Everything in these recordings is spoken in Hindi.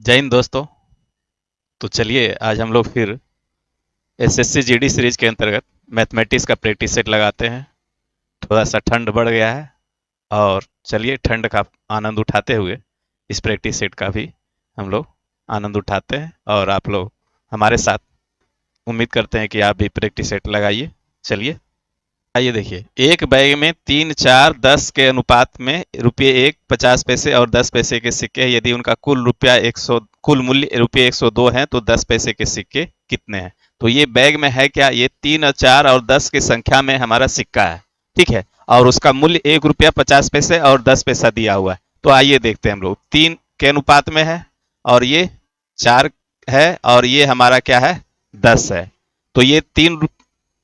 जय हिंद दोस्तों। तो चलिए आज हम लोग फिर एसएससी जीडी सीरीज के अंतर्गत मैथमेटिक्स का प्रैक्टिस सेट लगाते हैं। थोड़ा सा ठंड बढ़ गया है और चलिए ठंड का आनंद उठाते हुए इस प्रैक्टिस सेट का भी हम लोग आनंद उठाते हैं और आप लोग हमारे साथ उम्मीद करते हैं कि आप भी प्रैक्टिस सेट लगाइए। चलिए आइए देखिए, एक बैग में 3, 4, 10 के अनुपात में रुपये 1, 50 पैसे और 10 पैसे के सिक्के हैं। यदि उनका कुल मूल्य रुपये 102 है तो 10 पैसे के सिक्के कितने हैं? तो ये बैग में है क्या? ये 3, 4 और 10 की संख्या में हमारा सिक्का है, ठीक है। और उसका मूल्य 1 रुपया 50 पैसे और 10 पैसा दिया हुआ है। तो आइए देखते हैं, हम लोग 3 के अनुपात में है और ये 4 है और ये हमारा क्या है? 10 है। तो ये तीन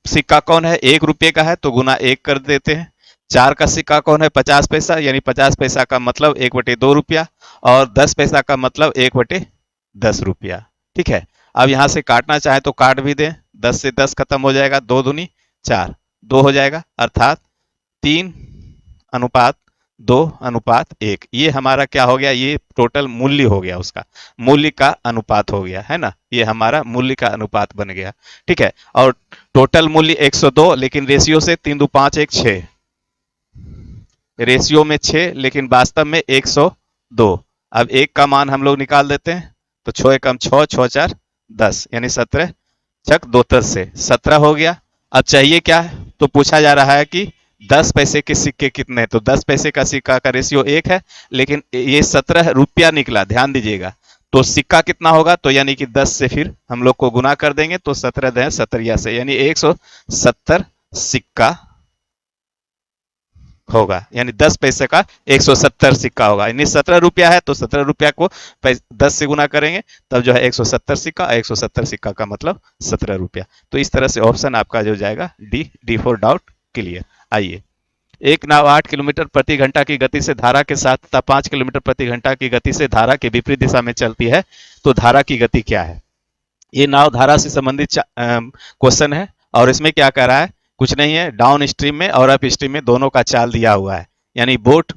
सिक्का कौन है? 1 रुपये का है तो गुना 1 कर देते हैं। 4 का सिक्का कौन है? 50 पैसा, यानी 50 पैसा का मतलब 1/2 रुपया और 10 पैसा का मतलब 1/10 रुपया, ठीक है। अब यहां से काटना चाहे तो काट भी दें, 10 से 10 खत्म हो जाएगा, 2 दूनी 4, 2 हो जाएगा, अर्थात 3:2:1। ये हमारा क्या हो गया? ये टोटल मूल्य हो गया, उसका मूल्य का अनुपात हो गया है ना, ये हमारा मूल्य का अनुपात बन गया, ठीक है। और टोटल मूल्य 102, लेकिन रेशियो से 3, 2, 5, 1, 6, रेशियो में 6 लेकिन वास्तव में 102। अब एक का मान हम लोग निकाल देते हैं, तो 6 एकम 6, 6 4 10, यानी 17 छक 2 से 17 हो गया। अब चाहिए क्या है? तो पूछा जा रहा है कि 10 पैसे के सिक्के कितने हैं। तो 10 पैसे का सिक्का का रेशियो 1 है, लेकिन ये 17 रुपया निकला, ध्यान दीजिएगा। तो सिक्का कितना होगा? तो यानी कि 10 से फिर हम लोग को गुना कर देंगे, तो 17 10 17 से, यानी 170 सिक्का होगा, यानी 10 पैसे का 170 सिक्का होगा। यानी 17 रुपया है तो 17 रुपया को 10 से गुना करेंगे, तब जो है 170 सिक्का, 170 सिक्का का मतलब 17 रुपया। तो इस तरह से ऑप्शन आपका जो जाएगा डी फॉर डाउट क्लियर। आइए, एक नाव 8 किलोमीटर प्रति घंटा की गति से धारा के साथ तथा 5 किलोमीटर प्रति घंटा की गति से धारा के विपरीत दिशा में चलती है, तो धारा की गति क्या है? ये नाव धारा से संबंधित क्वेश्चन है और इसमें क्या कह रहा है? कुछ नहीं है, डाउन स्ट्रीम में और अप स्ट्रीम में दोनों का चाल दिया हुआ है, यानी बोट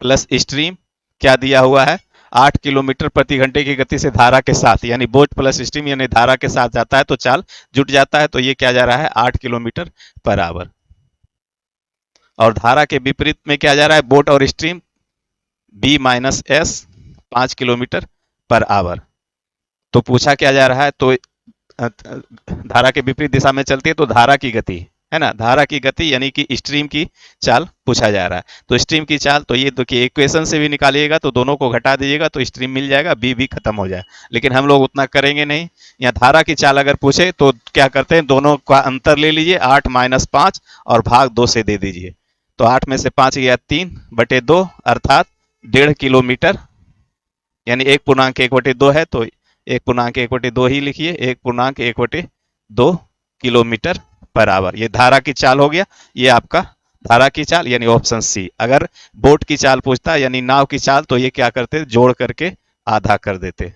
प्लस स्ट्रीम क्या दिया हुआ है? 8 किलोमीटर प्रति घंटे की गति से धारा के साथ, यानी बोट प्लस स्ट्रीम यानी धारा के साथ जाता है तो चाल जुट जाता है, तो ये क्या जा रहा है? 8 किलोमीटर पर आवर। और धारा के विपरीत में क्या जा रहा है? बोट और stream B-S 5 kilometre per hour. तो पूछा क्या जा रहा है? तो धारा के विपरीत दिशा में चलती है तो धारा की गति, है ना, धारा की गति यानी कि स्ट्रीम की चाल पूछा जा रहा है। तो स्ट्रीम की चाल, तो ये देखिए इक्वेशन से भी निकालिएगा तो दोनों को घटा दीजिएगा तो स्ट्रीम मिल जाएगा, बी भी खत्म हो जाए, लेकिन हम लोग उतना करेंगे नहीं। यहाँ धारा की चाल अगर पूछे तो क्या करते हैं? दोनों का अंतर ले लीजिए, 8 - 5 और भाग 2 से दे दीजिए। तो 8 में से 5 गया 3/2, अर्थात 1.5 किलोमीटर, यानी 1.1/2 है तो 1.1/2 ही लिखिए, 1.1/2 किलोमीटर पर आवर। ये धारा की चाल हो गया, ये आपका धारा की चाल, यानी ऑप्शन सी। अगर बोट की चाल पूछता, यानी नाव की चाल, तो ये क्या करते? जोड़ करके आधा कर देते,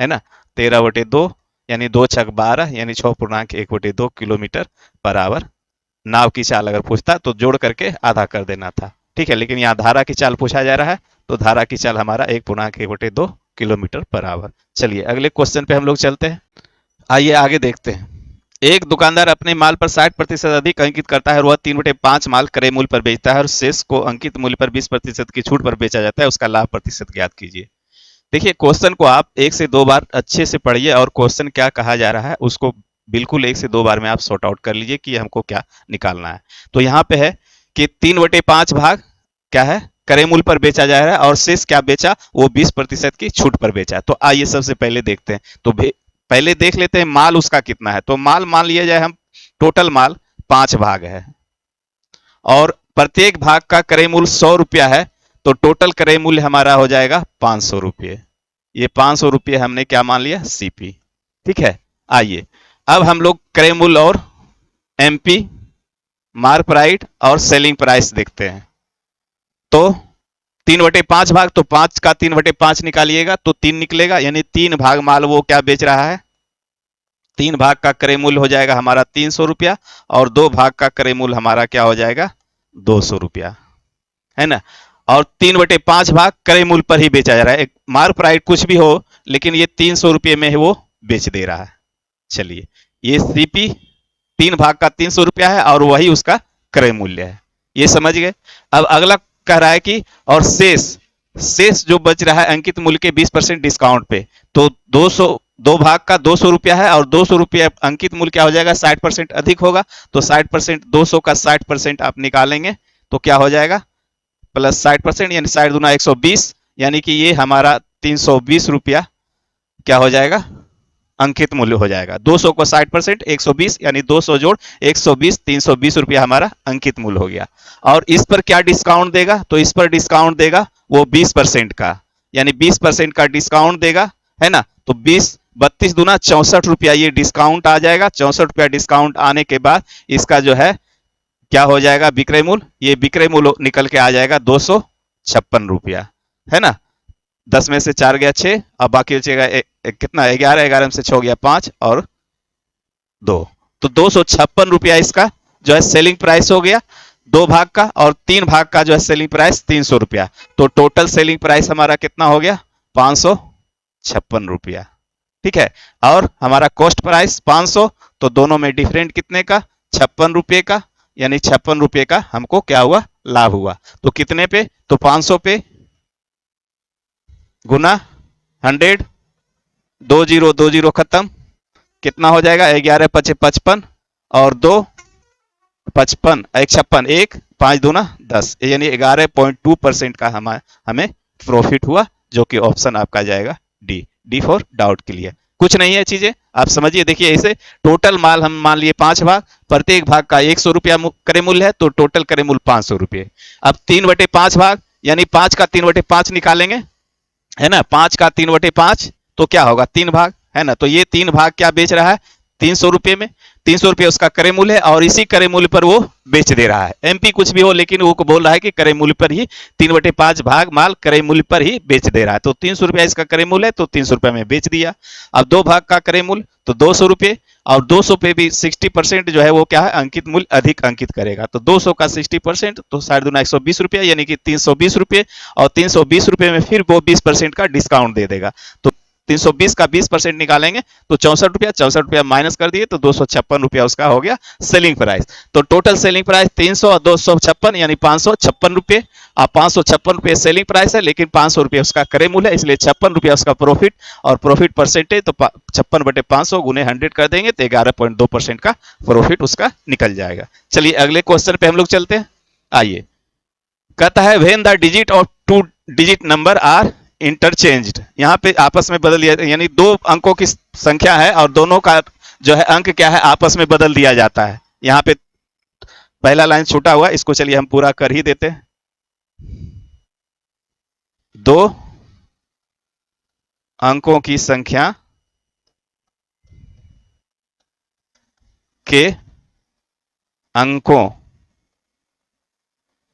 है ना। 13/2 यानी 2 छक 12, यानी 6.1/2 किलोमीटर पर आवर। नाव की चाल अगर पूछता तो जोड़ करके आधा कर देना था, ठीक है। लेकिन यहाँ धारा की चाल पूछा जा रहा है तो धारा की चाल हमारा 1.1/2 किलोमीटर पर आवर। चलिए अगले क्वेश्चन पे हम लोग चलते हैं। आइए आगे देखते हैं। एक दुकानदार अपने माल पर 60% अधिक अंकित करता है और वह 3/5 माल क्रय मूल्य पर बेचता है और शेष को अंकित मूल्य पर 20% की छूट पर बेचा जाता है, उसका लाभ प्रतिशत ज्ञात कीजिए। देखिए क्वेश्चन को आप 1 से 2 बार अच्छे से पढ़िए और क्वेश्चन क्या कहा जा रहा है उसको बिल्कुल 1 से 2 बार में आप सॉर्ट आउट कर लीजिए कि हमको क्या निकालना है। तो यहाँ पे है कि 3/5 भाग क्या है? क्रय मूल्य पर बेचा जा रहा है और शेष क्या बेचा? वो 20% की छूट पर बेचा। तो आइए सबसे पहले देखते हैं। तो पहले देख लेते हैं माल उसका कितना है। तो माल मान लिया जाए, हम टोटल माल 5 भाग है और प्रत्येक भाग का क्रय मूल्य 100 रुपया है, तो टोटल क्रय मूल्य हमारा हो जाएगा 500 रुपये। ये 500 रुपये हमने क्या मान लिया? सीपी, ठीक है। आइए अब हम लोग क्रय मूल्य और एमपी, मार्क प्राइस और सेलिंग प्राइस देखते हैं। तो 3/5 भाग, तो 5 का 3/5 निकालिएगा तो 3 निकलेगा, यानी 3 भाग माल वो क्या बेच रहा है? 3 भाग का क्रय मूल्य हो जाएगा हमारा 300 रुपया और 2 भाग का क्रय मूल्य हमारा क्या हो जाएगा? 200 रुपया, है ना। और 3/5 भाग क्रय मूल्य पर ही बेचा जा रहा है। एक मार प्राइस कुछ भी हो, लेकिन ये 300 रुपये में है वो बेच दे रहा है। चलिए, ये सीपी 3 भाग का 300 रुपया है और वही उसका क्रय मूल्य है। ये समझ गए। अब अगला कह रहा है कि और शेष शेष जो बच रहा है अंकित मूल्य के 20% डिस्काउंट पे, तो 2 भाग का 200 रुपया है और 200 रुपया अंकित मूल्य क्या हो जाएगा, 60% अधिक होगा। तो 60%, 200 का 60% आप निकालेंगे तो क्या हो जाएगा, प्लस 60%, यानी 60 दूना 120, यानी कि ये हमारा 320 रुपया क्या हो जाएगा, अंकित मूल्य हो जाएगा। 200 को 60%, 120, यानी 200 जोड़ 120, 320 रुपया हमारा अंकित मूल्य हो गया। और इस पर क्या डिस्काउंट देगा, तो इस पर डिस्काउंट देगा वो 20% का, यानी 20% का डिस्काउंट देगा, है ना। तो 20, 32 दूना 64 रुपया ये डिस्काउंट आ जाएगा। 64 रुपया डिस्काउंट आने के बाद इसका जो है क्या हो जाएगा, विक्रय मूल्य, ये विक्रय मूल्य निकल के आ जाएगा 256 रुपया, है ना। 10 में से 4 गया 6, अब बाकी बचेगा कितना, 11, 11 में से 6 गया 5 और 2, तो 256 रुपया इसका जो है सेलिंग प्राइस हो गया। 2 भाग का और 3 भाग का जो है सेलिंग प्राइस 300 रुपया, तो टोटल सेलिंग प्राइस हमारा कितना हो गया, 556 रुपया। ठीक है, और हमारा कॉस्ट प्राइस 500, तो दोनों में डिफरेंट कितने का, 56 रुपये का, यानी 56 रुपये का हमको क्या हुआ, लाभ हुआ। तो कितने पे, तो 500 पे गुना 100, 20 खत्म, कितना हो जाएगा, 11 पचे 55 और 2 55, 156, 1 5 दूना 10, यानी 11.2% का हमें प्रॉफिट हुआ, जो कि ऑप्शन आपका जाएगा D. D for doubt clear. कुछ नहीं है चीजें, आप समझिए। देखिए इसे टोटल माल हम मान लिए 5 भाग, प्रत्येक भाग का 100 रुपया क्रय मूल्य है, तो टोटल क्रय मूल्य 500 रुपये। अब 3/5 भाग, यानी 5 का 3/5 निकालेंगे, है ना। 5 का 3/5 तो क्या होगा, 3 भाग, है ना। तो ये 3 भाग क्या बेच रहा है, 300 रुपये में। 300 रुपये उसका क्रय मूल्य है और इसी क्रय मूल्य पर वो बेच दे रहा है। एमपी कुछ भी हो, लेकिन वो बोल रहा है कि क्रय मूल्य पर ही 3/5 भाग माल क्रय मूल्य पर ही बेच दे रहा है। तो 300 रुपया इसका क्रय मूल्य है, तो 300 रुपये में बेच दिया। अब 2 भाग का क्रय मूल्य तो 200 रुपये, और 200 पे भी 60% जो है वो क्या है, अंकित मूल्य अधिक अंकित करेगा। तो 200 का 60%, तो 60 दूना 120 रुपया, यानी कि 320 रुपये, और 320 रुपये में फिर वो 20% का डिस्काउंट दे देगा। तो 320 का 20% निकालेंगे तो 64 रुपया, 64 रुपया माइनस कर दिए तो 256 रुपया उसका हो गया सेलिंग प्राइस। तो टोटल सेलिंग प्राइस 300 और 256, यानी 556 रुपये। अब 556 रुपये सेलिंग प्राइस है, लेकिन 500 रुपये उसका क्रय मूल्य है, इसलिए 56 रुपया उसका प्रॉफिट। और प्रॉफिट परसेंटेज तो 56/500 गुने 100 कर देंगे तो 11.2% का प्रॉफिट उसका निकल जाएगा। चलिए अगले क्वेश्चन पे हम लोग चलते हैं। आइए, कहता है when the digit of 2 digit number are interchanged, यहाँ पे आपस में बदल दिया, यानी 2 अंकों की संख्या है और दोनों का जो है अंक क्या है, आपस में बदल दिया जाता है। यहाँ पे पहला लाइन छूटा हुआ, इसको चलिए हम पूरा कर ही देते हैं। 2 अंकों की संख्या के अंकों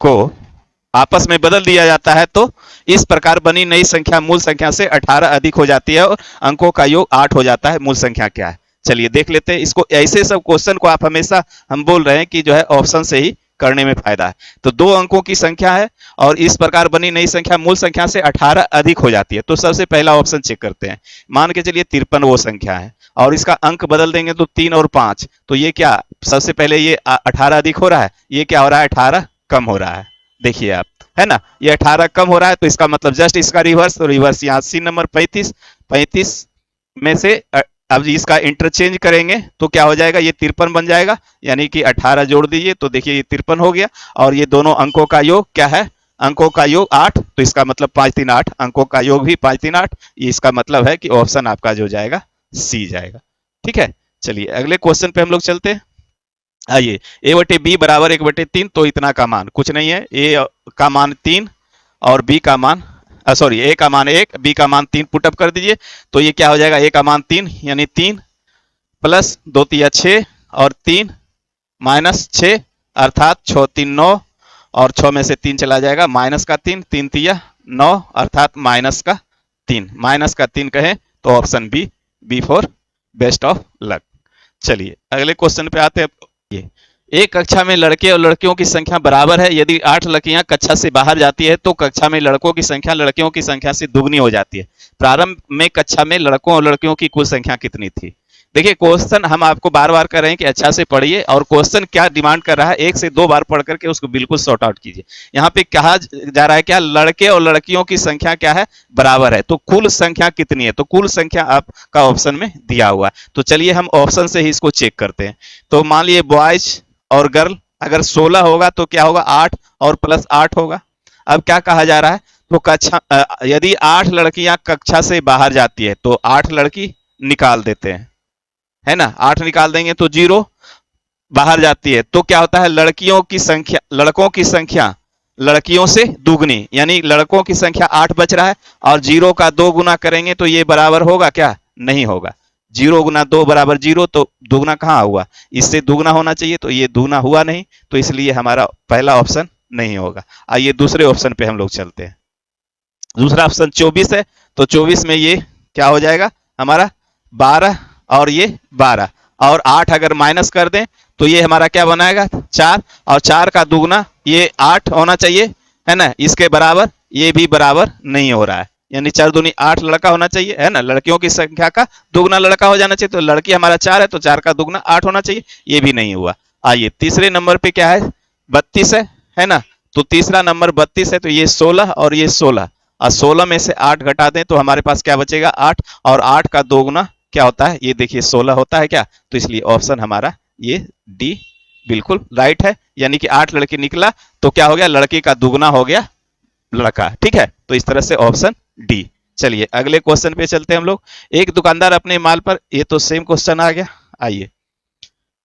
को आपस में बदल दिया जाता है, तो इस प्रकार बनी नई संख्या मूल संख्या से 18 अधिक हो जाती है और अंकों का योग 8 हो जाता है। मूल संख्या क्या है, चलिए देख लेते हैं इसको। ऐसे सब क्वेश्चन को आप हमेशा, हम बोल रहे हैं कि जो है ऑप्शन से ही करने में फायदा है। तो 2 अंकों की संख्या है और इस प्रकार बनी नई संख्या मूल संख्या से 18 अधिक हो जाती है। तो सबसे पहला ऑप्शन चेक करते हैं। मान के चलिए 53 वो संख्या है और इसका अंक बदल देंगे तो 3 और 5, तो ये क्या, सबसे पहले ये 18 अधिक हो रहा है, ये क्या हो रहा है, 18 कम हो रहा है। देखिए आप, है ना, ये 18 कम हो रहा है, तो इसका मतलब जस्ट इसका रिवर्स। तो रिवर्स यहाँ सी नंबर 35 में से अब इसका इंटरचेंज करेंगे तो क्या हो जाएगा, ये 53 बन जाएगा, यानी कि 18 जोड़ दीजिए तो देखिए ये 53 हो गया। और ये दोनों अंकों का योग क्या है, अंकों का योग 8, तो इसका मतलब 5 3 8, अंकों का योग भी 5 3 8। ये इसका मतलब है कि ऑप्शन आपका जो जाएगा सी जाएगा। ठीक है, चलिए अगले क्वेश्चन पे हम लोग चलते हैं। आइए, a/b बराबर 1/3, तो इतना का मान कुछ नहीं है। a का मान 3 और b का मान, सॉरी, a का मान 1, b का मान 3 पुटअप कर दीजिए तो ये क्या हो जाएगा, a का मान 3 यानी 3 प्लस 2 तिया 6 और 3 माइनस 6, अर्थात 6 3 9, और 6 में से 3 चला जाएगा, माइनस का 3, 3 तिया 9, अर्थात माइनस का 3। माइनस का 3 कहें तो option B, B for best of luck. चलिए अगले क्वेश्चन पे आते हैं। एक कक्षा में लड़के और लड़कियों की संख्या बराबर है, यदि 8 लड़कियां कक्षा से बाहर जाती है तो कक्षा में लड़कों की संख्या लड़कियों की संख्या से दुगनी हो जाती है। प्रारंभ में कक्षा में लड़कों और लड़कियों की कुल संख्या कितनी थी? देखिए क्वेश्चन हम आपको बार बार कर रहे हैं कि अच्छा से पढ़िए, और क्वेश्चन क्या डिमांड कर रहा है, एक से दो बार पढ़ करके उसको बिल्कुल सॉर्ट आउट कीजिए। यहाँ पे कहा जा रहा है क्या, लड़के और लड़कियों की संख्या क्या है, बराबर है, तो कुल संख्या कितनी है, तो कुल संख्या आपका ऑप्शन में दिया हुआ है। तो चलिए हम ऑप्शन से ही इसको चेक करते हैं। तो मान लिए बॉयज और गर्ल अगर 16 होगा तो क्या होगा, 8 और प्लस 8 होगा। अब क्या कहा जा रहा है, तो कक्षा यदि 8 लड़कियां कक्षा से बाहर जाती है तो 8 लड़की निकाल देते हैं, है ना, 8 निकाल देंगे तो 0 बाहर जाती है, तो क्या होता है, लड़कियों की संख्या लड़कों की संख्या लड़कियों से दुगनी, यानी लड़कों की संख्या 8 बच रहा है, और 0 का 2 गुना करेंगे तो ये बराबर होगा क्या, नहीं होगा। 0 गुना 2 बराबर 0, तो दुगना कहाँ हुआ, इससे दुगना होना चाहिए, तो ये दुगना हुआ नहीं, तो इसलिए हमारा पहला ऑप्शन नहीं होगा। आइए दूसरे ऑप्शन पे हम लोग चलते हैं। दूसरा ऑप्शन 24 है, तो 24 में ये क्या हो जाएगा हमारा 12, और ये 12, और 8 अगर माइनस कर दें तो ये हमारा क्या बनाएगा 4, और 4 का दुगना ये 8 होना चाहिए, है ना, इसके बराबर ये भी बराबर नहीं हो रहा है, यानी 4 दूनी 8 लड़का होना चाहिए, है ना, लड़कियों की संख्या का दुगना लड़का हो जाना चाहिए, तो लड़की हमारा 4 है तो 4 का दुगना 8 होना चाहिए, ये भी नहीं हुआ। आइए तीसरे नंबर पे क्या है, 32 है ना, तो तीसरा नंबर 32 है, तो ये 16 और ये 16, और 16 में से 8 घटा दें तो हमारे पास क्या बचेगा 8, और 8 का दोगुना क्या होता है, ये देखिए 16 होता है क्या, तो इसलिए ऑप्शन हमारा ये डी बिल्कुल राइट है, यानी कि 8 लड़की निकला तो क्या हो गया, लड़की का दुगना हो गया लड़का, ठीक है, तो इस तरह से ऑप्शन डी। चलिए अगले क्वेश्चन पे चलते हैं हम लोग। एक दुकानदार अपने माल पर, ये तो सेम क्वेश्चन आ गया, आइए,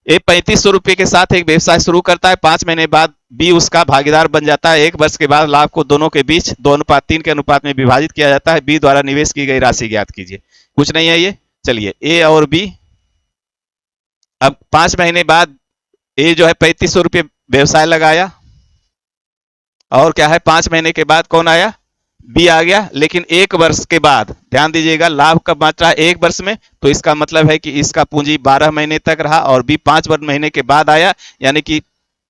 ए 3500 रुपए के साथ एक व्यवसाय शुरू करता है, 5 महीने बाद बी उसका भागीदार बन जाता है, 1 वर्ष के बाद लाभ को दोनों के बीच 2:3 के अनुपात में विभाजित किया जाता है, बी द्वारा निवेश की गई राशि ज्ञात कीजिए। कुछ नहीं है ये, चलिए ए और बी, अब 5 महीने बाद ए जो है 3500 रुपये व्यवसाय लगाया, और क्या है 5 महीने के बाद कौन आया, बी आ गया, लेकिन 1 वर्ष के बाद ध्यान दीजिएगा लाभ कब मात्रा है 1 वर्ष में, तो इसका मतलब है कि इसका पूंजी 12 महीने तक रहा, और बी 5 महीने के बाद आया, यानी कि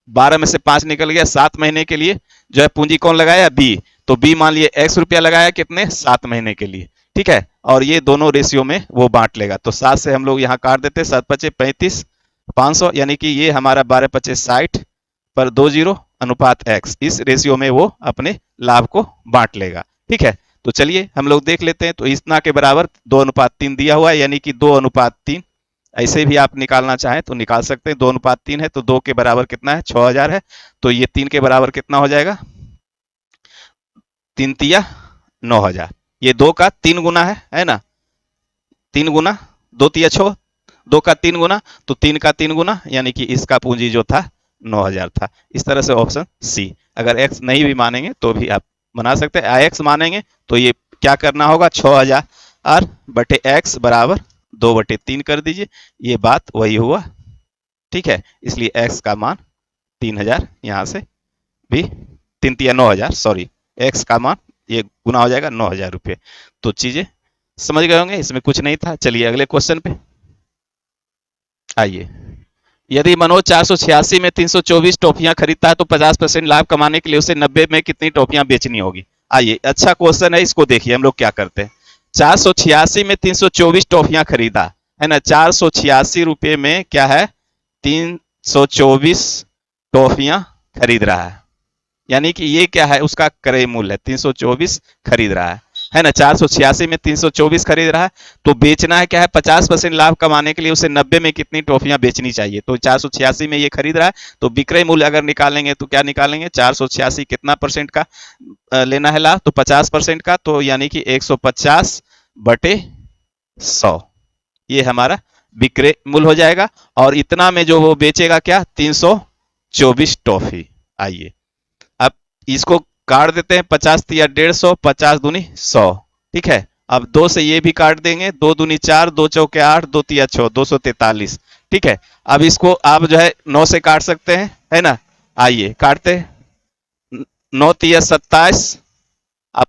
12 में से 5 निकल गया, 7 महीने के लिए जो है पूंजी कौन लगाया, बी, तो बी मान लिए x रुपया लगाया कितने, 7 महीने के लिए, ठीक है, और ये दोनों रेशियो में वो बांट लेगा, तो 7 से हम लोग यहाँ काट देते, 7 पचे 35, 500, यानी कि ये हमारा 12 पचे 60 पर 20 अनुपात x, इस रेशियो में वो अपने लाभ को बांट लेगा, ठीक है। तो चलिए हम लोग देख लेते हैं, तो इतना के बराबर 2:3 दिया हुआ है, यानी कि 2:3, ऐसे भी आप निकालना चाहें तो निकाल सकते हैं, 2:3 है तो 2 के बराबर कितना है 6000 है, तो ये 3 के बराबर कितना हो जाएगा, 3 तिया 9000, ये 2 का 3 गुना है ना, 3 गुना 2 तिया 6, 2 का 3 गुना, तो 3 का 3 गुना, यानी कि इसका पूंजी जो था 9000 था। इस तरह से ऑप्शन सी, अगर एक्स नहीं भी मानेंगे तो भी आप बना सकते हैं, एक्स मानेंगे तो ये क्या करना होगा 6000 बटे एक्स बराबर 2/3 कर दीजिए, ये बात वही हुआ, ठीक है, इसलिए एक्स का मान 3000, यहां से भी 3 तिया 9000, सॉरी, एक्स का मान ये गुना हो जाएगा 9000 रुपये। तो चीजें समझ गए होंगे, इसमें कुछ नहीं था। चलिए अगले क्वेश्चन पे आइए। यदि मनोज 486 में 324 टॉफियां खरीदता है तो 50% लाभ कमाने के लिए उसे 90 में कितनी टॉफियां बेचनी होगी। आइए अच्छा क्वेश्चन है, इसको देखिए हम लोग क्या करते हैं। 486 में 324 टॉफियां खरीदा है ना, 486 रुपये में क्या है 324 टॉफियां खरीद रहा यानी कि ये क्या है उसका क्रय मूल्य है, 324 खरीद रहा है ना, 486 में 324 खरीद रहा है, तो बेचना है क्या है 50% लाभ कमाने के लिए उसे 90 में कितनी टॉफियां बेचनी चाहिए। तो 486 में ये खरीद रहा है, तो विक्रय मूल्य अगर निकालेंगे तो क्या निकालेंगे, 486 कितना परसेंट का लेना है लाभ, तो 50% का, तो यानी कि 150 बटे 100, ये हमारा विक्रय मूल्य हो जाएगा, और इतना में जो वो बेचेगा क्या 324 टॉफी। आइए अब इसको काट देते हैं, 50 तिया 150, 50 दूनी 100, ठीक है, अब 2 से ये भी काट देंगे, 2 दूनी 4, 2 चौके 8, 2 तिया 6, 243, ठीक है। अब इसको आप जो है 9 से काट सकते हैं, है ना, आइए काटते, 9 तिया 27,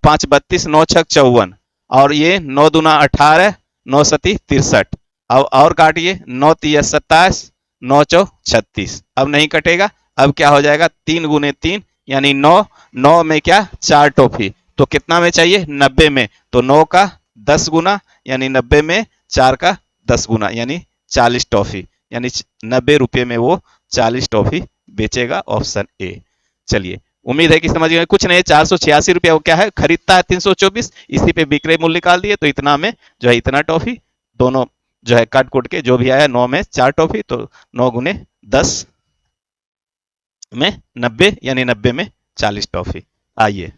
5 32, 9 छक 54, और ये 9 दूना 18, 9 सती 63, अब और काटिए, 9 तिया 27, 9 चौ 36, अब नहीं कटेगा। अब क्या हो जाएगा, 3 × 3 यानी 9, 9 में क्या 4 टॉफी, तो कितना में चाहिए 90 में, तो 9 का 10 गुना यानी 90 में 4 का 10 गुना यानी 40 टॉफी, यानी 90 रुपये में वो 40 टॉफी बेचेगा, ऑप्शन ए। चलिए उम्मीद है कि समझ गए। कुछ नहीं, 486 रुपया वो क्या है खरीदता है 324, इसी पे विक्रय मूल्य निकाल दिए, तो इतना में जो है इतना टॉफी, दोनों जो है काट कोट के जो भी आया, 9 में 4 टॉफी, तो 9 × 10 में 90 यानी 90 में 40 टॉफी। आइए,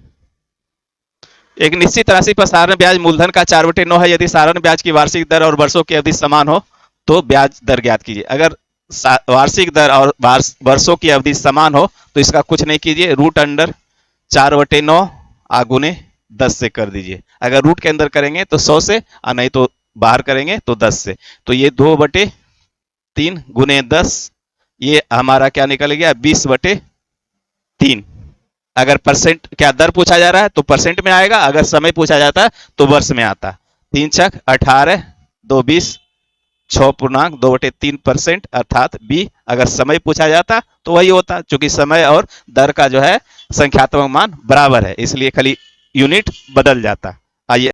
एक निश्चित राशि पर साधारण ब्याज मूलधन का 4/9 है। यदि साधारण ब्याज की वार्षिक दर और वर्षों की अवधि समान हो तो ब्याज दर ज्ञात कीजिए। अगर वार्षिक दर और वर्षों की अवधि समान हो तो इसका कुछ नहीं कीजिए, रूट अंडर 4/9 गुने 10 से कर दीजिए। अगर रूट के अंदर करेंगे तो 100 से, और नहीं तो बाहर करेंगे तो 10 से। तो ये 2/3 गुने 10, ये हमारा क्या निकल गया 20/3। अगर परसेंट क्या दर पूछा जा रहा है तो परसेंट में आएगा, अगर समय पूछा जाता है तो वर्ष में आता। 3×6 = 18, 2 × 20, 6.2/3% अर्थात बी। अगर समय पूछा जाता तो वही होता, क्योंकि समय और दर का जो है संख्यात्मक मान बराबर है, इसलिए खाली यूनिट बदल जाता। आइए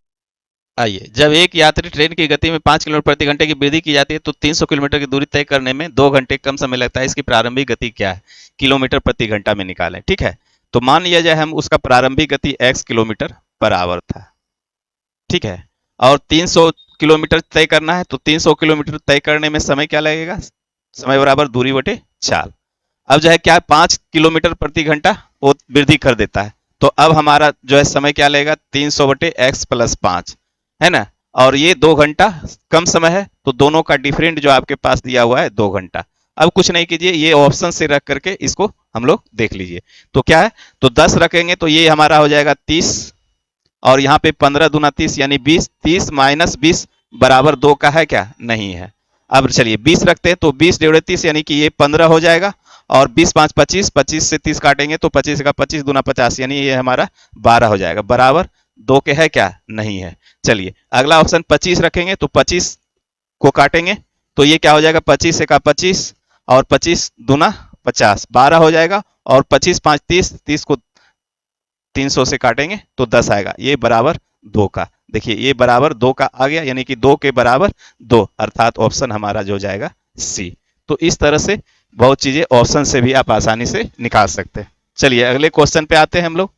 आइए, जब एक यात्री ट्रेन की गति में 5 किलोमीटर प्रति घंटे की वृद्धि की जाती है तो 300 किलोमीटर की दूरी तय करने में 2 घंटे कम समय लगता है। इसकी प्रारंभिक गति क्या है, किलोमीटर प्रति घंटा में निकालें। ठीक है, तो मान लिया जाए हम उसका प्रारंभिक गति x किलोमीटर पर आवर था, ठीक है, और 300 किलोमीटर तय करना है, तो 300 किलोमीटर तय करने में समय क्या लगेगा, समय बराबर दूरी बटे चाल। अब जो है क्या 5 किलोमीटर प्रति घंटा वो वृद्धि कर देता है, तो अब हमारा जो है समय क्या लगेगा 300/x+5, है ना, और ये 2 घंटा कम समय है, तो दोनों का डिफरेंट जो आपके पास दिया हुआ है 2 घंटा। अब कुछ नहीं कीजिए, ये ऑप्शन से रख करके इसको हम लोग देख लीजिए। तो क्या है, तो 10 रखेंगे तो ये हमारा हो जाएगा 30, और यहाँ पे 15 दूना 30 यानी 20, 30 - 20 बराबर 2 का है क्या, नहीं है। अब चलिए 20 रखते हैं, तो 20/30 यानी कि ये 15 हो जाएगा, और 20 × 5 = 25, 25 से 30 काटेंगे तो 25 का 25 दूना 50 यानी ये हमारा 12 हो जाएगा, बराबर 2 के है क्या, नहीं है। चलिए अगला ऑप्शन 25 रखेंगे, तो 25 को काटेंगे तो ये क्या हो जाएगा 25 का 25, और 25 दूना 50, 12 हो जाएगा, और 25 × 5 = 30, 30 को 300 से काटेंगे तो 10 आएगा, ये बराबर 2 का। देखिए ये बराबर 2 का आ गया, यानी कि 2 के बराबर 2, अर्थात ऑप्शन हमारा जो जाएगा सी। तो इस तरह से बहुत चीजें ऑप्शन से भी आप आसानी से निकाल सकते हैं। चलिए अगले क्वेश्चन पे आते हैं हम लोग।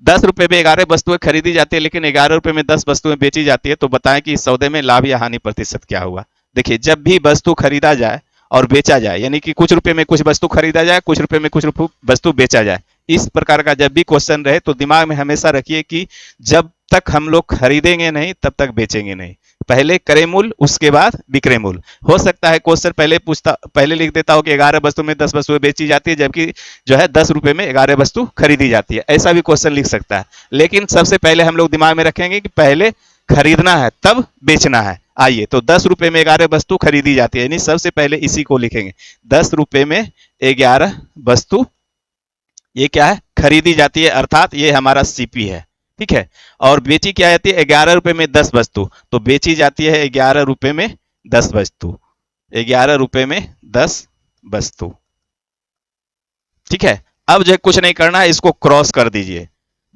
10 रुपए में 11 वस्तुएं खरीदी जाती है, लेकिन 11 रुपए में 10 वस्तुएं बेची जाती है, तो बताएं कि इस सौदे में लाभ या हानि प्रतिशत क्या हुआ। देखिए जब भी वस्तु खरीदा जाए और बेचा जाए, यानी कि कुछ रुपए में कुछ वस्तु खरीदा जाए, कुछ रुपए में कुछ वस्तु बेचा जाए, इस प्रकार का जब भी क्वेश्चन रहे तो दिमाग में हमेशा रखिए कि जब तक हम लोग खरीदेंगे नहीं तब तक बेचेंगे नहीं। पहले क्रय मूल्य उसके बाद विक्रय मूल्य। हो सकता है क्वेश्चन पहले लिख देता हो कि 11 वस्तु में 10 वस्तुएं बेची जाती है, जबकि जो है 10 रुपए में 11 वस्तु खरीदी जाती है, ऐसा भी क्वेश्चन लिख सकता है। लेकिन सबसे पहले हम लोग दिमाग में रखेंगे कि पहले खरीदना है तब बेचना है। आइए, तो 10 रुपए में 11 वस्तु खरीदी जाती है, यानी सबसे पहले इसी को लिखेंगे, 10 रुपए में 11 वस्तु ये क्या है खरीदी जाती है, अर्थात ये हमारा सीपी है। ठीक है, और बेची क्या जाती है 11 रुपए में 10 वस्तु, तो बेची जाती है 11 रुपए में 10 वस्तु, 11 रुपए में 10 वस्तु। ठीक है, अब जो कुछ नहीं करना है, इसको क्रॉस कर दीजिए,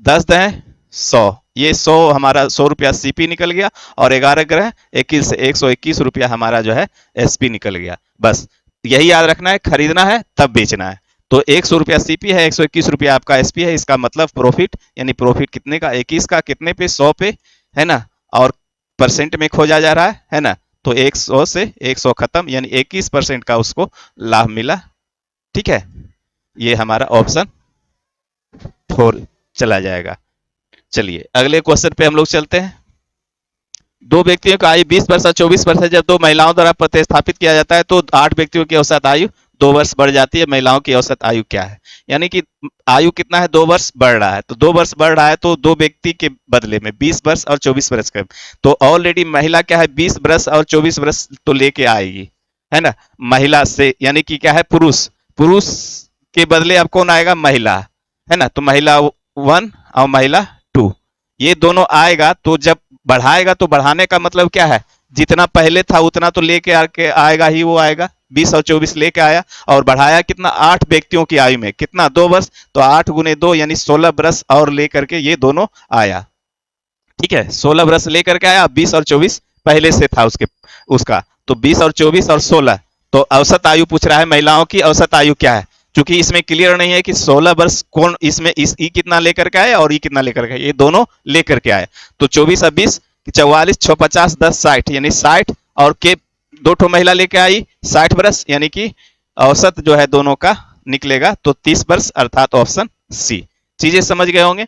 10 दें 100, ये 100 हमारा 100 रुपया सीपी निकल गया, और 11 ग्रह 21 से 121 रुपया हमारा जो है एसपी निकल गया। बस यही याद रखना है, खरीदना है तब बेचना है। तो 100 रुपया सीपी है, 121 रुपया आपका एसपी है, इसका मतलब प्रॉफिट, यानी प्रॉफिट कितने का 21 का, कितने पे 100 पे, है ना, और परसेंट में खोजा जा रहा है ना, तो 100 से 100 खत्म, यानी 21% का उसको लाभ मिला। ठीक है, ये हमारा ऑप्शन 4 चला जाएगा। चलिए अगले क्वेश्चन पे हम लोग चलते हैं। दो व्यक्तियों का आयु 20 वर्ष और 24 वर्ष है। जब दो महिलाओं द्वारा प्रतिस्थापित किया जाता है तो 8 व्यक्तियों की औसत आयु 2 वर्ष बढ़ जाती है। महिलाओं की औसत आयु क्या है, यानी कि आयु कितना है 2 वर्ष बढ़ रहा है, तो 2 वर्ष बढ़ रहा है, तो दो व्यक्ति के बदले में 20 वर्ष और 24 वर्ष का, तो ऑलरेडी महिला क्या है 20 वर्ष और 24 वर्ष तो लेके आएगी, है ना, महिला से, यानी कि क्या है पुरुष, पुरुष के बदले अब कौन आएगा, महिला, है ना, तो महिला 1 और महिला 2, ये दोनों आएगा, तो जब बढ़ाएगा तो बढ़ाने का मतलब क्या है जितना पहले था उतना तो लेके आके आएगा ही, वो आएगा 20 और 24 लेके आया, और बढ़ाया कितना 8 व्यक्तियों की आयु में, कितना 2 वर्ष, तो 8 गुने 2 यानी 16 वर्ष और लेकर के ये दोनों आया। ठीक है, 16 वर्ष लेकर के आया, 20 और 24 पहले से था उसके उसका, तो 20 और 24 और 16, तो औसत आयु पूछ रहा है महिलाओं की औसत आयु क्या है, क्योंकि इसमें क्लियर नहीं है कि 16 वर्ष कौन इसमें इस ई कितना लेकर के आए और ई कितना लेकर के आए, ये दोनों लेकर के आए, तो 24 और 20 44 6 50 10 60 यानी 60, और के दो ठो महिला लेके आई 60 वर्ष, यानी कि औसत जो है दोनों का निकलेगा तो 30 वर्ष, अर्थात ऑप्शन सी। चीजें समझ गए होंगे।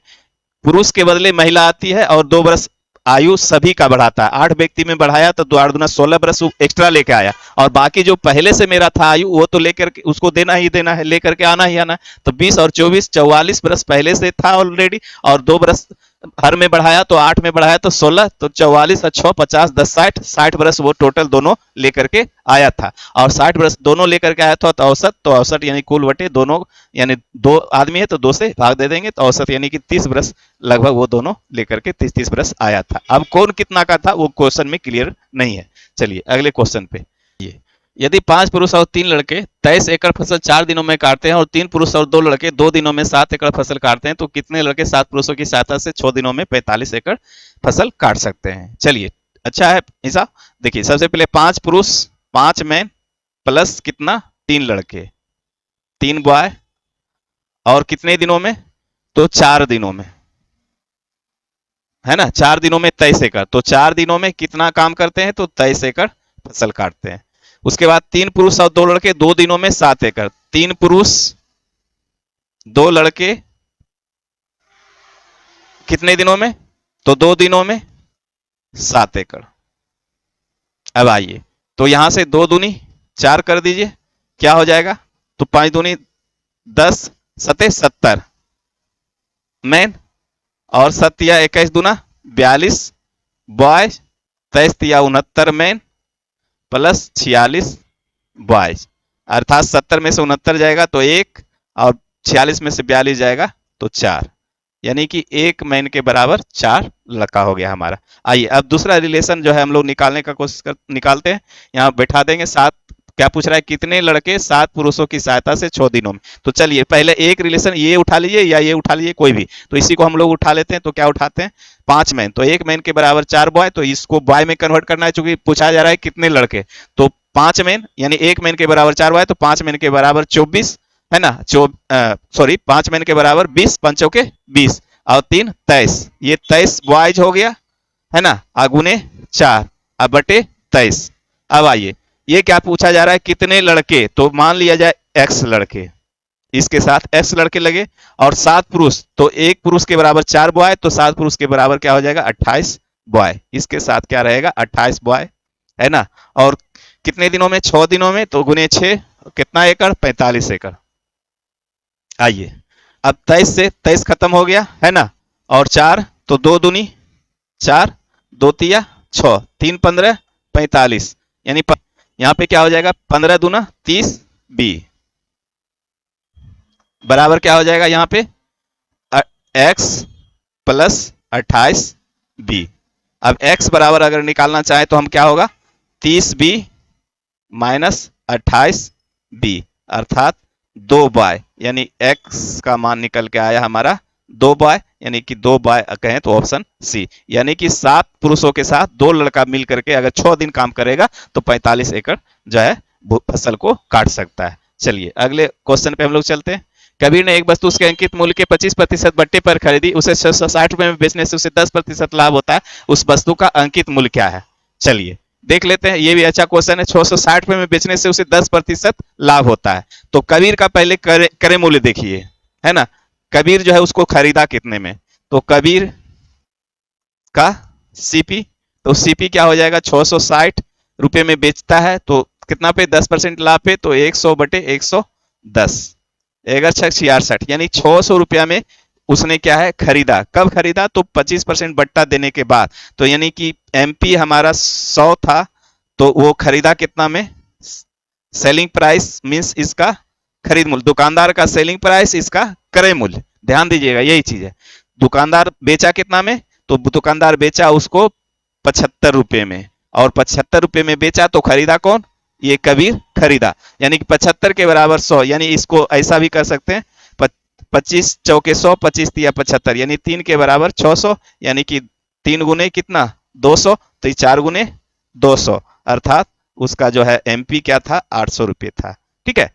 पुरुष के बदले महिला आती है और 2 वर्ष आयु सभी का बढ़ाता है, 8 व्यक्ति में बढ़ाया तो 2 8 दूना 16 वर्ष एक्स्ट्रा लेके आया, और बाकी जो पहले से मेरा था आयु वो तो लेकर के उसको देना ही देना है, लेकर के आना ही आना है, तो 20 और 24 44 वर्ष पहले से था ऑलरेडी, और 2 वर्ष हर में बढ़ाया तो 8 में बढ़ाया तो 16, तो 44 और 6 50 10 60 वर्ष वो टोटल दोनों लेकर के आया था, और 60 वर्ष दोनों लेकर के आया था, तो औसत यानी कुल बटे दोनों, यानी 2 आदमी है तो 2 से भाग दे देंगे, तो औसत यानी कि 30 वर्ष लगभग वो दोनों लेकर के 30 वर्ष आया था। अब कौन कितना का था वो क्वेश्चन में क्लियर नहीं है। चलिए अगले क्वेश्चन पे, ये यदि 5 पुरुष और 3 लड़के 23 एकड़ फसल 4 दिनों में काटते हैं और 3 पुरुष और 2 लड़के 2 दिनों में 7 एकड़ फसल काटते हैं, तो कितने लड़के 7 पुरुषों की सहायता से 6 दिनों में 45 एकड़ फसल काट सकते हैं। चलिए अच्छा है हिसाब, देखिए सबसे पहले 5 पुरुष 5 मैन प्लस कितना 3 लड़के 3 बॉय, और कितने दिनों में, तो 4 दिनों में, है ना, 4 दिनों में 23 एकड़, तो 4 दिनों में कितना काम करते हैं, तो 23 एकड़ फसल काटते हैं। उसके बाद 3 पुरुष और 2 लड़के 2 दिनों में 7 एकड़, 3 पुरुष 2 लड़के कितने दिनों में, तो 2 दिनों में 7 एकड़। अब आइए, तो यहां से 2 दूनी 4 कर दीजिए, क्या हो जाएगा, तो 5 दूनी 10 सते 70 मैन, और 7 या 21 दूना 42 बॉय, 23 या 69 मैन प्लस 46 बॉयज, अर्थात 70 में से 69 जाएगा तो 1, और 46 में से 42 जाएगा तो 4, यानी कि 1 मैन के बराबर 4 लड़का हो गया हमारा। आइए अब दूसरा रिलेशन जो है हम लोग निकालने का कोशिश निकालते हैं। यहाँ बैठा देंगे 7, क्या पूछ रहा है, कितने लड़के 7 पुरुषों की सहायता से 6 दिनों में, तो चलिए पहले एक रिलेशन ये उठा लीजिए या ये उठा लीजिए कोई भी, तो इसी को हम लोग उठा लेते हैं, तो क्या उठाते हैं 5 मैन, तो 1 मैन के बराबर 4 बॉय, तो इसको बॉय में कन्वर्ट करना है चूंकि पूछा जा रहा है कितने लड़के, तो 5 मैन यानी 1 मैन के बराबर 4 बॉय, तो 5 मैन के बराबर 24, है ना, सॉरी 5 मैन के बराबर 20, 5 के 20 और 3 23, ये 23 बॉयज हो गया, है ना, अगुने 4 अब बटे 23। अब आइए ये क्या पूछा जा रहा है, कितने लड़के, तो मान लिया जाए x लड़के, इसके साथ x लड़के लगे, और 7 पुरुष, तो 1 पुरुष के बराबर 4 बॉय, तो 7 पुरुष के बराबर क्या हो जाएगा 28 बॉय, इसके साथ क्या रहेगा 28 बॉय, है ना, और कितने दिनों में 6 दिनों में, तो गुने 6 कितना एकड़ 45 एकड़। आइए अब 23 से 23 खत्म हो गया, है ना, और 4 तो 2 दूनी 4 2 तिया 6 3 15 45, यानी यहां पे क्या हो जाएगा 15 दूना 30 बी बराबर क्या हो जाएगा यहाँ पे x प्लस 28 बी। अब x बराबर अगर निकालना चाहे तो हम क्या होगा 30 बी माइनस 28 बी, अर्थात 2 बॉय, यानी x का मान निकल के आया हमारा 2 बॉय, यानी कि 2 बॉय कहें तो ऑप्शन सी, यानी कि 7 पुरुषों के साथ 2 लड़का मिल करके अगर 6 दिन काम करेगा तो 45 एकड़ जो है फसल को काट सकता है। चलिए अगले क्वेश्चन पे हम लोग चलते हैं। कबीर ने एक वस्तु उसके अंकित मूल्य के 25% बट्टे पर खरीदी, उसे 60 रुपए में बेचने से उसे 10% लाभ होता है, उस वस्तु का अंकित मूल्य क्या है। चलिए देख लेते हैं, ये भी अच्छा क्वेश्चन है। 660 रुपए में बेचने से उसे 10% लाभ होता है, तो कबीर का पहले क्रय मूल्य देखिए, है ना, कबीर जो है उसको खरीदा कितने में, तो कबीर का सीपी, तो सीपी क्या हो जाएगा 660 रुपए में बेचता है तो कितना पे 10% लाभ पे, तो 100 बटे 110 एगर 66, यानी 600 रुपया में उसने क्या है खरीदा। कब खरीदा, तो 25% बट्टा देने के बाद, तो यानी कि एमपी हमारा 100 था तो वो खरीदा कितना में, सेलिंग प्राइस मींस इसका खरीद मूल्य, दुकानदार का सेलिंग प्राइस इसका क्रय मूल्य, ध्यान दीजिएगा यही चीज है। दुकानदार बेचा कितना में, तो दुकानदार बेचा उसको 75 रुपए में, और 75 रुपये में बेचा तो खरीदा कौन? ये कबीर खरीदा। यानी कि 75 के बराबर 100, यानी इसको ऐसा भी कर सकते हैं, 25 चौके 100, 25 तिया 75, यानी 3 के बराबर 600, यानी कि 3 गुने कितना? 200, तो ये 4 गुने 200, अर्थात उसका जो है एमपी क्या था? 800 रुपये था। ठीक है,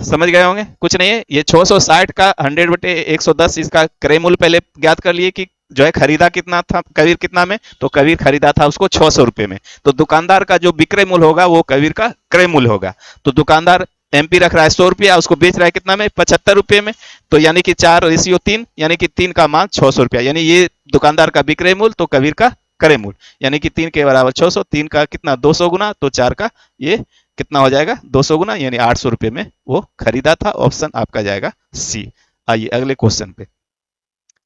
समझ गए होंगे। कुछ नहीं है, ये 660 का 100/110 इसका क्रय मूल्य पहले ज्ञात कर लिए कि जो है खरीदा कितना था कबीर, कितना में? तो कबीर खरीदा था उसको 600 रुपये में। तो दुकानदार का जो विक्रय मूल्य होगा वो कबीर का क्रय मूल्य होगा। तो दुकानदार एमपी रख रहा है 100 रुपया, उसको बेच रहा है कितना में? 75 रुपये में। तो यानी कि 4:3, यानी कि 3 का मान 600 रुपया, यानी ये दुकानदार का विक्रय मूल्य तो कबीर का क्रय मूल्य, यानी कि 3 के बराबर 600, 3 का कितना? 200 गुना, तो 4 का ये कितना हो जाएगा? 200 गुना, यानी 800 रुपये में वो खरीदा था। ऑप्शन आपका जाएगा सी। आइए अगले क्वेश्चन पे,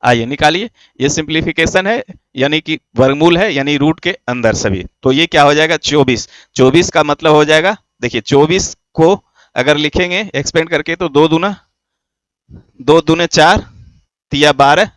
आइए निकालिए। ये सिंप्लीफिकेशन है, यानी कि वर्गमूल है, यानी रूट के अंदर सभी। तो ये क्या हो जाएगा? 24। 24 का मतलब हो जाएगा, देखिए 24 को अगर लिखेंगे एक्सपेंड करके तो 2 दूने 4, तिया 12,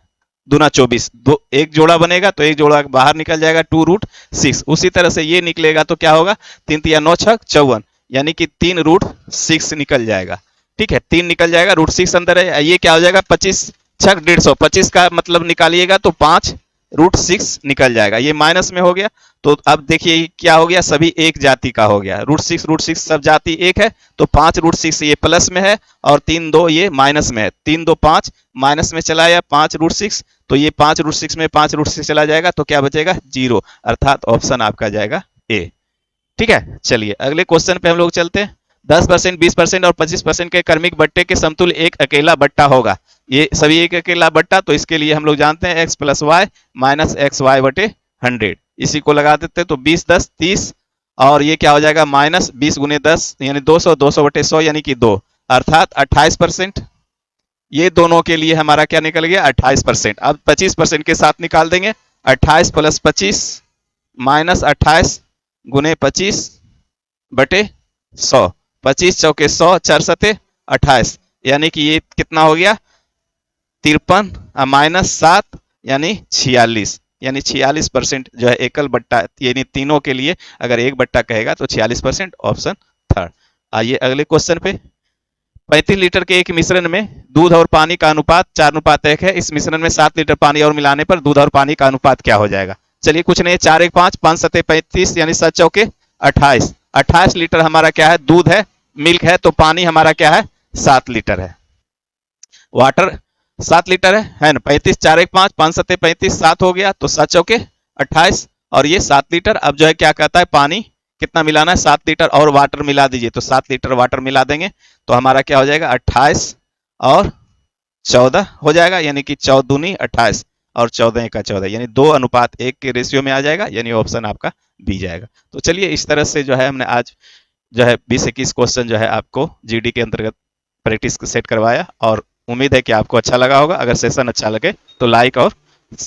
दूना 24, दो एक जोड़ा बनेगा तो एक जोड़ा बाहर निकल जाएगा, 2√6। उसी तरह से ये निकलेगा तो क्या होगा? 3 तिया 9 6 54, यानी कि 3√6 निकल जाएगा। ठीक है, 3 निकल जाएगा, √6 अंदर है। ये क्या हो जाएगा? 25 6 150, 25 का मतलब निकालिएगा तो 5√6 निकल जाएगा। ये माइनस में हो गया। तो अब देखिए क्या हो गया? सभी एक जाति का हो गया। √6 सब जाति एक है, तो 5√6 ये प्लस में है और 3 2 ये माइनस में है। 3 2 5 माइनस में चला आया 5√6, तो ये 5√6 में 5√6 चला जाएगा तो क्या बचेगा? 0, अर्थात ऑप्शन आपका जाएगा ए। ठीक है, चलिए अगले क्वेश्चन पे हम लोग चलते हैं। 10%, 20% और 25% के क्रमिक बट्टे के समतुल्य एक अकेला बट्टा होगा। ये सभी एक अकेला बट्टा, तो इसके लिए हम लोग जानते हैं x + y - xy/100। इसी को लगा देते हैं तो 20 10 30, और ये क्या हो जाएगा? -20 × 10 यानी 200, 200/100 यानी कि 2, अर्थात 28%। ये दोनों के लिए हमारा क्या निकल गया? 28%। अब 25% के साथ निकाल देंगे, 28 + 25 -28 × 25/100, 25 चौके 100, 4 सते 28, यानी कि ये कितना हो गया? 53 -7 यानी 46, यानी 46% जो है एकल बट्टा, यानी तीनों के लिए अगर एक बट्टा कहेगा तो 46%, ऑप्शन थर्ड। आइए अगले क्वेश्चन पे। 35 लीटर के एक मिश्रण में दूध और पानी का अनुपात 4:1 है। इस मिश्रण में 7 लीटर पानी और मिलाने पर दूध और पानी का अनुपात क्या हो जाएगा? चलिए कुछ नहीं, 4 1 5, 5 7 35, यानी 7 चौके 28। 28 लीटर हमारा क्या है? दूध है, मिल्क है, तो पानी हमारा क्या है? 7 लीटर है। वाटर 7 लीटर है ना? 35 4 1 5, 5 7 35, 7 हो गया, तो 7 चौके 28, और ये 7 लीटर। अब जो है क्या कहता है? पानी कितना मिलाना है? 7 लीटर, और वाटर मिला दीजिए, तो 7 लीटर वाटर मिला देंगे तो हमारा क्या हो जाएगा? 28 और 14 हो जाएगा, यानी कि 14 दूनी 28 और 14 का 14, यानी 2:1 के रेशियो में आ जाएगा, यानी ऑप्शन आपका बी जाएगा। तो चलिए इस तरह से जो है हमने आज जो है 20-21 क्वेश्चन जो है आपको जीडी के अंतर्गत प्रैक्टिस सेट करवाया, और उम्मीद है कि आपको अच्छा लगा होगा। अगर सेशन अच्छा लगे तो लाइक और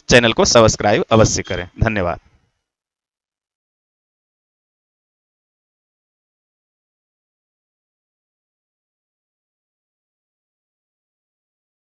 चैनल को सब्सक्राइब अवश्य करें। धन्यवाद।